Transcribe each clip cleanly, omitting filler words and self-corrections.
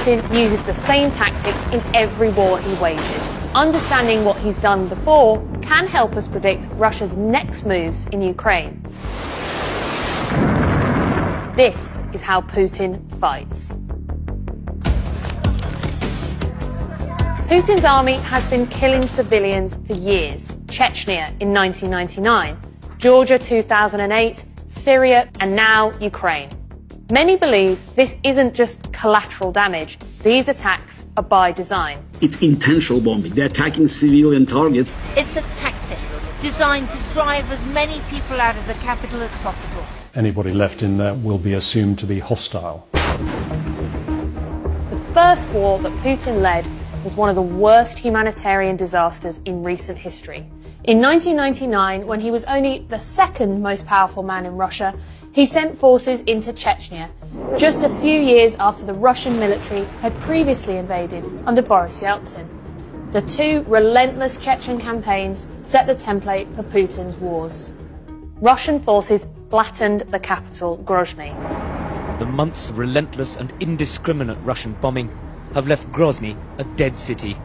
Putin uses the same tactics in every war he wages. Understanding what he's done before can help us predict Russia's next moves in Ukraine. This is how Putin fights. Putin's army has been killing civilians for years. Chechnya in 1999, Georgia 2008, Syria, and now Ukraine. Many believe this isn't just collateral damage. These attacks are by design. It's intentional bombing. They're attacking civilian targets. It's a tactic designed to drive as many people out of the capital as possible. Anybody left in there will be assumed to be hostile. The first war that Putin led was one of the worst humanitarian disasters in recent history. In 1999, when he was only the second most powerful man in Russia, he sent forces into Chechnya, just a few years after the Russian military had previously invaded under Boris Yeltsin. The two relentless Chechen campaigns set the template for Putin's wars. Russian forces flattened the capital, Grozny. The months of relentless and indiscriminate Russian bombing have left Grozny a dead city.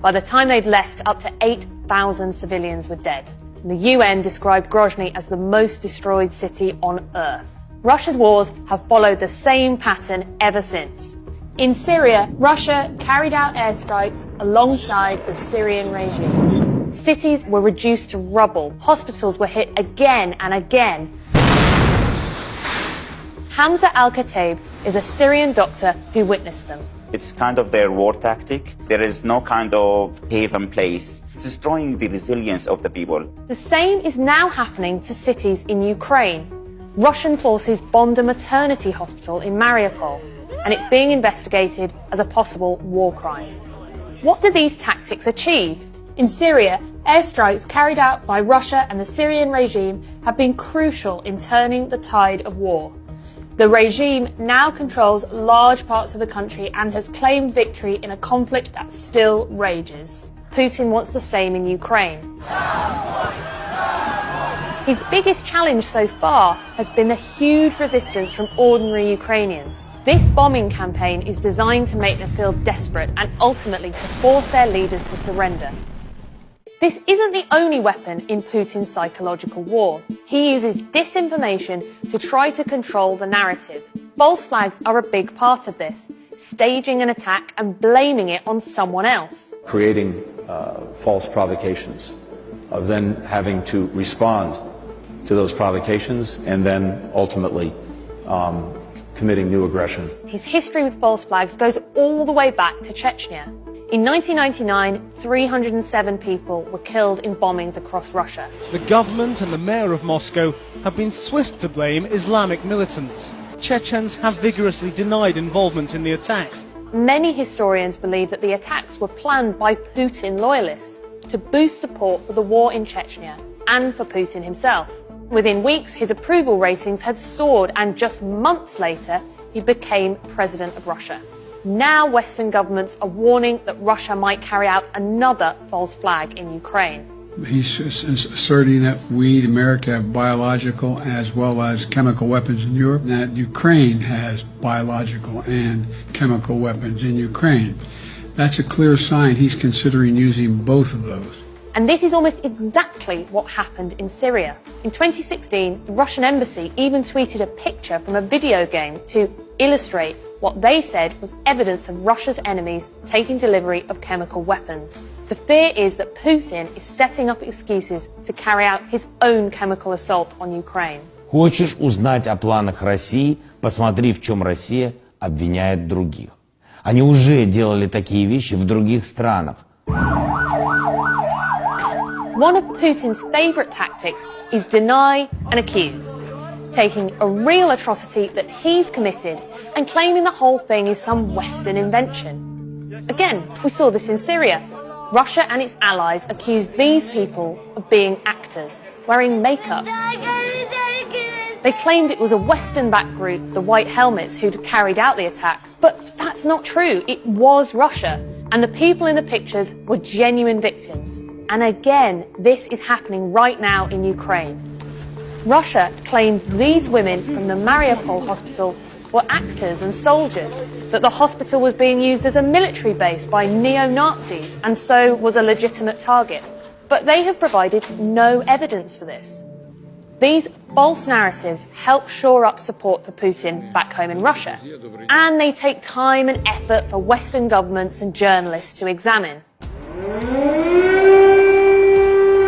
By the time they'd left, up to 8,000 civilians were dead. The UN described Grozny as the most destroyed city on Earth. Russia's wars have followed the same pattern ever since. In Syria, Russia carried out airstrikes alongside the Syrian regime. Cities were reduced to rubble. Hospitals were hit again and again. Hamza Al-Kataib is a Syrian doctor who witnessed them. It's kind of their war tactic. There is no kind of haven place. It's destroying the resilience of the people. The same is now happening to cities in Ukraine. Russian forces bombed a maternity hospital in Mariupol, and it's being investigated as a possible war crime. What do these tactics achieve? In Syria, airstrikes carried out by Russia and the Syrian regime have been crucial in turning the tide of war. The regime now controls large parts of the country and has claimed victory in a conflict that still rages. Putin wants the same in Ukraine. His biggest challenge so far has been the huge resistance from ordinary Ukrainians. This bombing campaign is designed to make them feel desperate and ultimately to force their leaders to surrender. This isn't the only weapon in Putin's psychological war. He uses disinformation to try to control the narrative. False flags are a big part of this, staging an attack and blaming it on someone else. Creating false provocations, of then having to respond to those provocations and then ultimately committing new aggression. His history with false flags goes all the way back to Chechnya. In 1999, 307 people were killed in bombings across Russia. The government and the mayor of Moscow have been swift to blame Islamic militants. Chechens have vigorously denied involvement in the attacks. Many historians believe that the attacks were planned by Putin loyalists to boost support for the war in Chechnya and for Putin himself. Within weeks, his approval ratings had soared, and just months later, he became president of Russia. Now Western governments are warning that Russia might carry out another false flag in Ukraine. He's asserting that we, America, have biological as well as chemical weapons in Europe, and that Ukraine has biological and chemical weapons in Ukraine. That's a clear sign he's considering using both of those. And this is almost exactly what happened in Syria. In 2016, the Russian embassy even tweeted a picture from a video game to illustrate what they said was evidence of Russia's enemies taking delivery of chemical weapons. The fear is that Putin is setting up excuses to carry out his own chemical assault on Ukraine. Хочешь узнать о планах России? Посмотри, в чем Россия обвиняет других. Они уже делали такие вещи в других странах. One of Putin's favourite tactics is deny and accuse, taking a real atrocity that he's committed and claiming the whole thing is some Western invention. Again, we saw this in Syria. Russia and its allies accused these people of being actors, wearing makeup. They claimed it was a Western-backed group, the White Helmets, who'd carried out the attack. But that's not true. It was Russia. And the people in the pictures were genuine victims. And again, this is happening right now in Ukraine. Russia claimed these women from the Mariupol hospital were actors and soldiers, that the hospital was being used as a military base by neo-Nazis and so was a legitimate target. But they have provided no evidence for this. These false narratives help shore up support for Putin back home in Russia, and they take time and effort for Western governments and journalists to examine.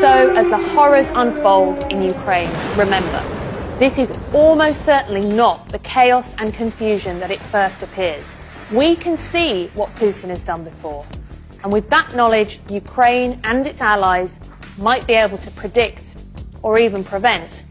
So, as the horrors unfold in Ukraine, remember, this is almost certainly not the chaos and confusion that it first appears. We can see what Putin has done before, and with that knowledge, Ukraine and its allies might be able to predict or even prevent